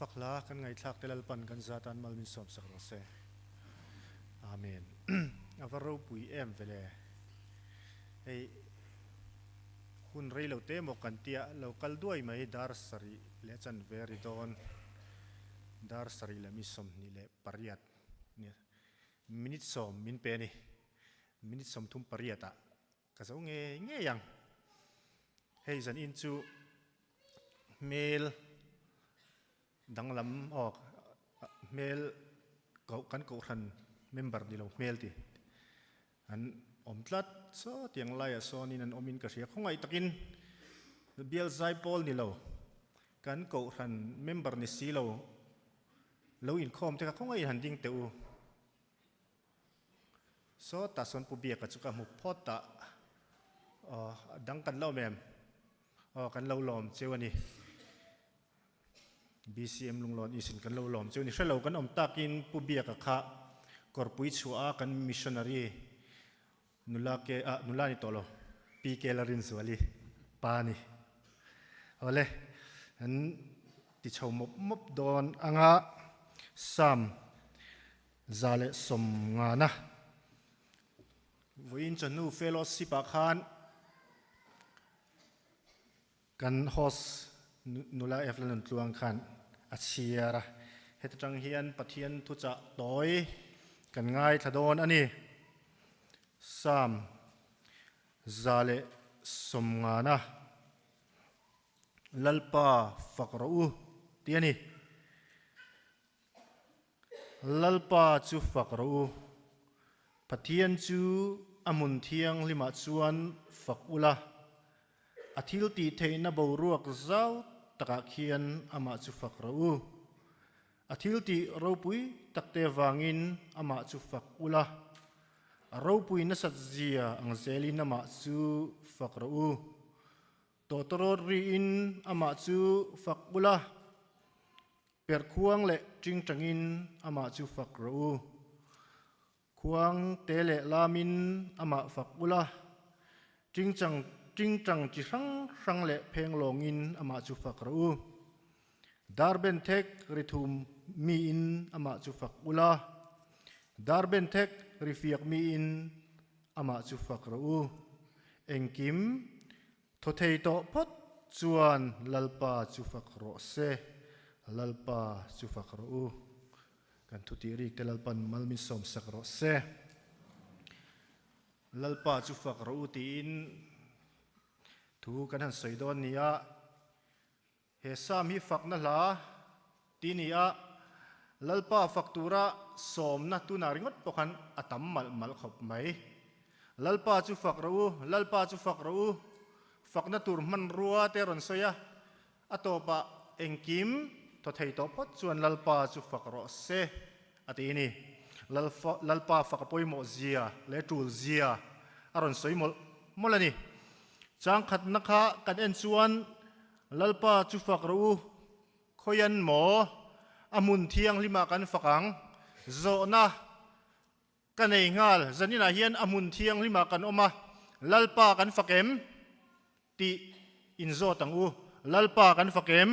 fakla kan ngai thak telal pan kan zatan malmin som sakro se amen avaro pui em vele ei hun rei lo te mo kan tia local duai mai dar sari le chan veri don dar sari la mi som ni le pariat ni minute som min pe ni minute som thum pariata ka zo nge yang hei zan in chu mail danglam ok mail kan ko ran member ni lo mail ti an omtlat so tiang lai so ni nan omin ka ria khongai takin bial zai pol ni lo kan ko ran member ni si lo in khom te ka khongai han ding te u so ta son pu bia ka chuka mu phota dang kan lo mem kan lo lom chewani BCM lunglon isin kan lo lom chewni hrelo kan om takin pu bia ka kha korpui chua kan missionary nula ni tolo PK larin suali pani ole an ti chho mop don anga sam zale som nga na win chanu fellowship a khan kan host nula eflan tluang khan achiara hetang hian pathian thu cha toy kan ngai thadon ani sam zale som nga na lalpa fakru tiani lalpa chu fakru pathian chu amun thiang lima chuan fakula athil ti theina boruak zau taka khian ama chu fakru athil ti ropui takte wangin ama chu fakula ropui na satzia ang zeli nama chu fakru totoror ri in ama chu fakula perkhuang le tingtangin ama chu fakru khuang tele lamin ama fakula tingtang chi sang le phenglongin ama chu fakru darben thek rithum mi in ama chu fakula darben thek rifiak mi in ama chu fakru engkim thothei to phot chuan lalpa chu fakro se lalpa chu fakru kan thuti rik te lalpan malmin som sakro se lalpa chu fakru ti in thu kan han soidon nia he sam hi fakna la ti nia lalpa faktura somna tuna ringot pokhan atam mal khop mai lalpa chu fakru fakna tur man ruwa te ron soya atopa engkim to thei to pot chuan lalpa chu fakro se atini lalpa fakapoi mo zia le tul zia aron soi molani chang khat nakha kan en chuan lalpa chu fakru khoyan mo amun thiang lima kan fakang zo na kanei ngal zanina hian amun thiang lima kan oma lalpa kan fakem ti inzo tangu lalpa kan fakem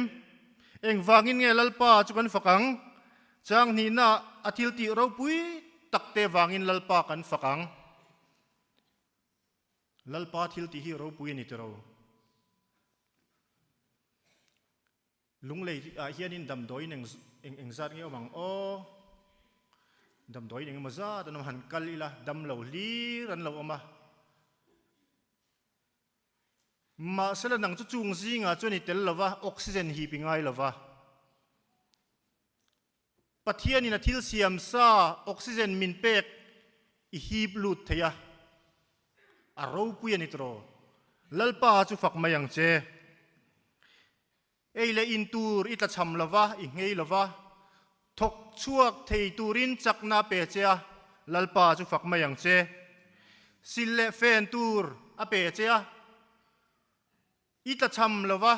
eng wangin nge lalpa chu kan fakang chang ni na athil ti ropui takte wangin lalpa kan fakang lalpa thil ti hi ropui ni tero lunglei hianin damdoi eng zat nge omang o damdoi eng maza tanam han kalila damlo li ran lo oma ma sala nang chu chung zinga chuni tel lova oxygen hi pingai lova pathian in athil siam sa oxygen min pek I hip lut theya aro puya nitro lalpa chu fak mayang che eile in tur ita cham lova I ngei lova thok chuak thei turin chakna pe chea lalpa chu fak mayang che sille fen tur a pe chea ita cham lova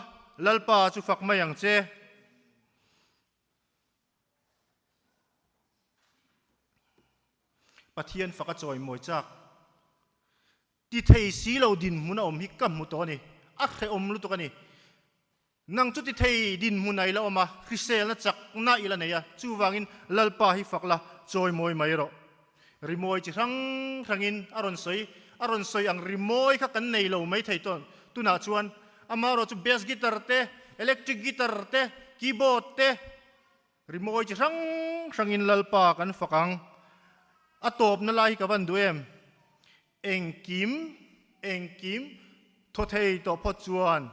lalpa chu fak mayang che pathian faka choi moi chak ti thei si lo din muna om hi kam mu to ni a khe om lu to ka ni nang chuti thei din munai la oma Chrisel na chak na ila neya chuwangin lalpa hi fakla choi moi mai ro rimoi chi rangin aron soi ang rimoi kha kan nei lo mai thei ton tuna chuan amaro chu bass guitar te electric guitar te keyboard te rimoi chi rangin lalpa kan fakang atop na lai ka van duem engkim tho thei to pho chuan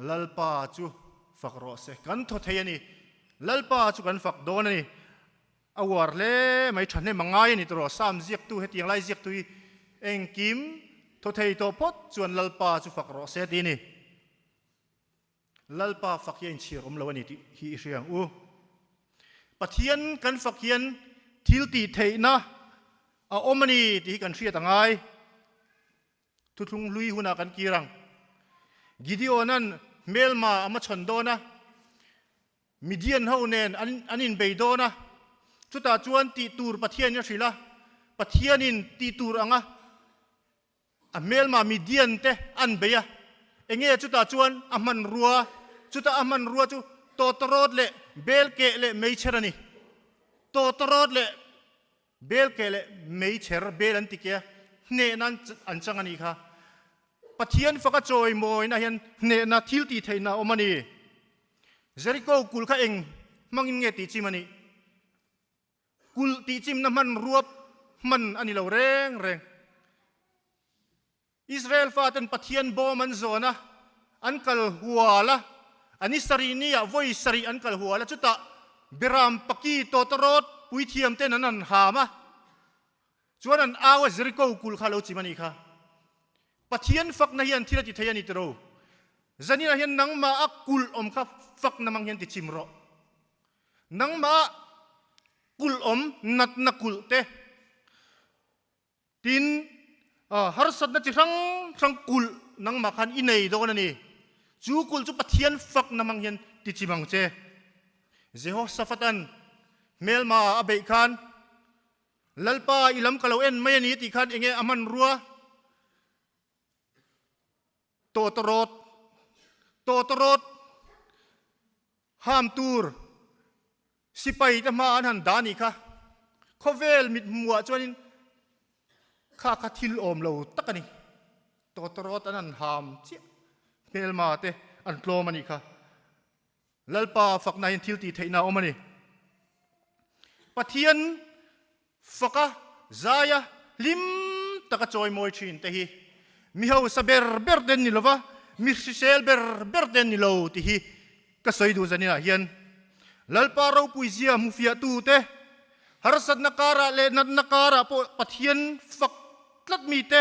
lalpa chu fakro se kan tho thei ani lalpa chu kan fak don ani awar le mai thane mangai ni tro sam ziak tu hetiang lai ziak tu engkim tho thei to pho chuan lalpa chu fakro se ti ni lalpa fakyen chirom lo ani ti hi riang u pathian kan fakhian thil ti theina a omani ti kan hria tangai tuthung lui huna kan kirang Gideonan melma ama chondona Midian honen anin beidona chuta chuan ti tur pathian ya thrila pathianin ti tur anga a melma Midian te an beya enge chuta chuan aman ruwa chu totorot le belke le meicherani totorot le belke le meicher belan tikia ne nan anchangani kha pathian faka choi moi na hian ne na thil ti theina omani Jericho kul kha eng mangin nge ti chimani kul ti chim na man ruap man ani lo reng Israel fatan pathian bo man zona ankal huala ani sarinia voi sari ankal huala chuta beram paki totorot puithiam te nanan hama chuanan awa Jericho kul kha lo chimani kha pathian fak na hian thila ti thayani tro zanina hian nangma akul om kha fak namang hian ti chimro nangma kul om nat na kul te tin har sat na chi rang kul nangma khan inei do na ni chu kul chu pathian fak namang hian ti chimang che Jehoshaphat melma abei khan lalpa ilam kalau en mai ni ti khan enge aman ruwa totorot ham tur sipai ta ma an han dani kha khovel mit muwa chuanin kha thil om lo takani totorot an ham chi melma te an tlom ani kha lalpa fakna hin thil ti theina omani pathian faka zaya lim taka choi moi thin te hi mi ho saber berden ni lova mi sel berden ni lo ti hi ka soidu zanina hian lalpa ro puizia mufia tu te harsat nakara le nat nakara po pathian fak tlat mi te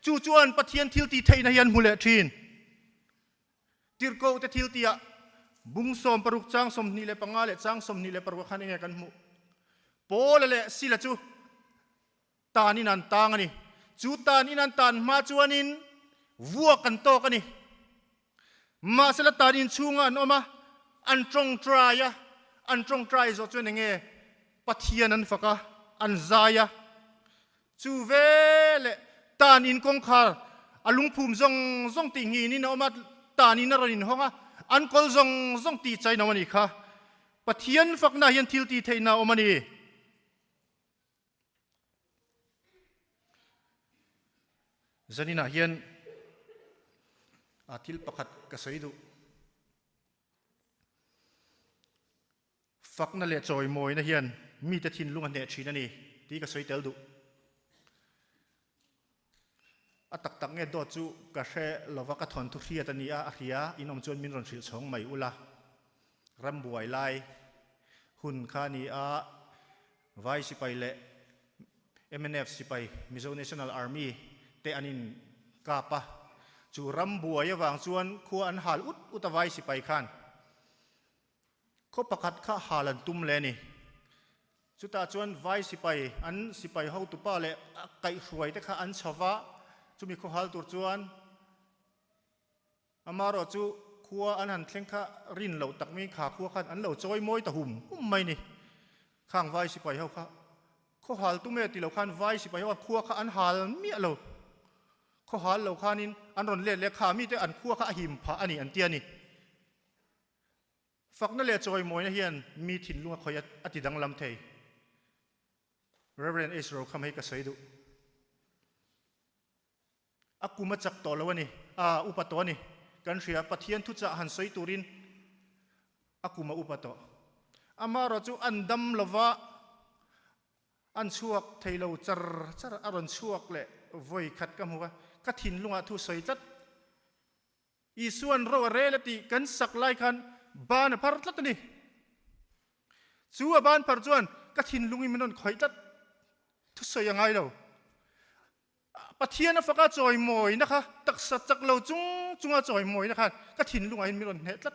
chu chuan pathian thil ti theina hian hule thin tirko te thil tia bung som paruk chang som ni le pangale chang som ni le paruk khan nge kan mu pol le sila chu tanin an tangani chu tanin an tan ma chuanin vua kan to kani ma sela tanin chunga no ma an trong try zo chuan nge pathian an faka an zaya chu vele tanin kong khar alung phum zong ti ngi ni no ma tanin rin honga an kol zong ti chai na mani kha pathian fakna hian thil ti theina omani zanina hian athil pakhat ka soidu fakna le choi moi na hian mi ta thin lunga ne thina ni ti ka soi tel du atak tak nge do chu ka hre lova ka thon thu hria ta ni a hria inom chuan min ron thil chhong mai ula ram buai lai hun kha ni a vai sipai le MNF sipai Mizo National Army te anin kapa chu ram buai awang chuan khua an hal ut avai sipai khan kho pakhat kha halan tum le ni chuta chuan vai sipai an sipai ho tu pa le kai hruai te kha an chawa chumi kho hal tur chuan amaro chu khua an han thleng kha rin lo takmi kha khua khan an lo choi moi ta hum mai ni khang vai sipai ho kha kho hal tu me ti lo khan vai sipai ho khua kha an hal mi lo kho hal lo khanin an ron le kha mi te an khua kha him pha ani an tiani ฝักนั่นแหละจอยมวยนะเฮียนมีถิ่นลุงคอยอติดังลำเทย Reverend Israel คำให้กษัยดูอากูมาจากตัวแล้ววะนี่อุปตัวนี่กันเสียปะเทียนทุจหันสวยตูรินอากูมาอุปตัวอามาเราจูอันดำละวะอันชวกไทยเราจรอรุณชวกเลยไว้ขัดกับหัวกัถิ่นลุงทุสวยจัดอีส่วนเราเรลติกันสักไล่คันบ้านพาร์ตลัดนี่ชัวบ้านพาร์จวนกัถิ่นลุงมันนนคอยจัดทุสวยยังไงเราปะเทียนฟักจอยมวยนะคะตักสัจจักเราจุงจอยมวยนะคะกัถิ่นลุงไอ้มิรอนเฮตัด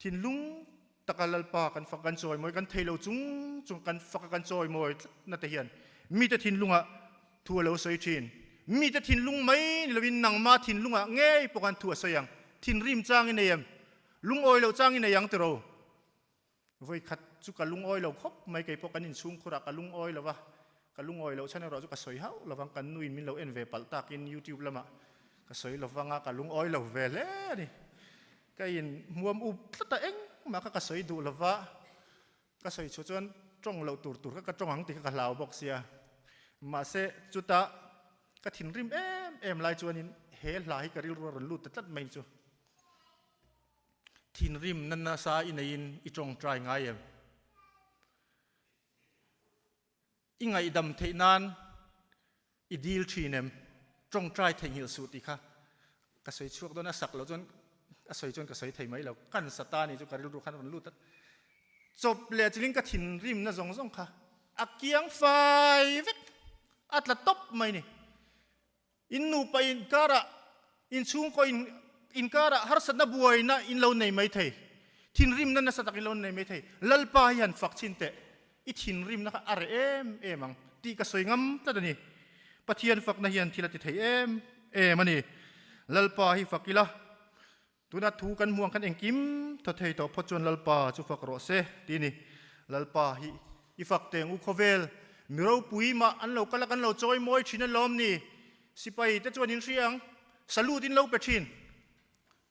ถิ่นลุงตะการลปากันฟักกันจอยมวยกันเทเราจุงกันฟักกันจอยมวยนั่นแต่เฮียนมีแต่ถิ่นลุงอะทัวเราสวยชินมีแต่ถิ่นลุงไม่เราวินนังมาถิ่นลุงอะเง่ปกันทัวสยังถิ่นริมจ้างอินเนียมลุงอ้อยเราจ้างอินเนียงตัวเราไว้ขัดจุกลุงอ้อยเราครบไม่เกี่ยพวกกันอินซุงคุรักลุงอ้อยเราวะกันลุงอ้อยเราฉันเราจุกสวยเฮาเราฟังกันนุยมินเราเอ็นเวปัลตากินยูทูบละมะก็สวยเราฟังกันลุงอ้อยเราเวล่นี่ก็ยินมัวมุบตั้งเองมาก็สวยดูละวะก็สวยชวนจ้องเราตูก็จ้องหังติก็ลาวบอกเสียมาเสจุตะก็ถิ่นริมเอ็มลายจวนินเฮลายก็ริลรันลุดตัดไม่จูถิ่นริมนั่นนาซาอินอินอีจงใจง่ายอิงไงดำเทนานอีดีลชีเนมจงใจเทหิลสุติค่ะก็สวยช่วงโดนสักเราจนก็สวยจนก็สวยเทไหมเรากันสตานี่จุกริลรัขันรันลุดตัดจบเลี้ยจริงก็ถิ่นริมนั่นซงค่ะอักเกียงไฟเวกอัตละตบไม่นี่อินนูไปอินการะอินชุงก็อินการะฮาร์สันนับวยนะอินเราในไม่เททินริมนั่นนะสัตว์อินเราในไม่เทลัลปายันฝักชินเตอิทินริมนะคะอะไรมังตีก็สวยงามแต่เดี๋ยวนี้ปะเทียนฝักนะยันทีละติเทมันนี่ลัลปาฮิฝักกิละตัวนัดทูกันม่วงกันเองกิมถ้าเทต่อพจนลัลปาจุฝักโรเซทีนี่ลัลปาฮิอีฝักเตงอุโคเวลมีเราปุยมาอันเรากันละกันเราจอยมวยชินลมนี่สิไปแต่จวนอินเสียงสลูดินเราไปชิน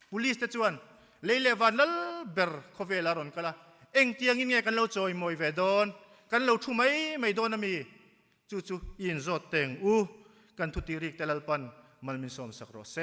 พุลิสแต่จวนเลวันลเบอร์โคเวลารอนกันละเองเตียงอินเงกันเราจอยมวยเวดอนกันเราทุ่มไม่โดนนะมีจู่อินโซเตงกันทุติริกแต่ละปันมันมีสมสักโรเซ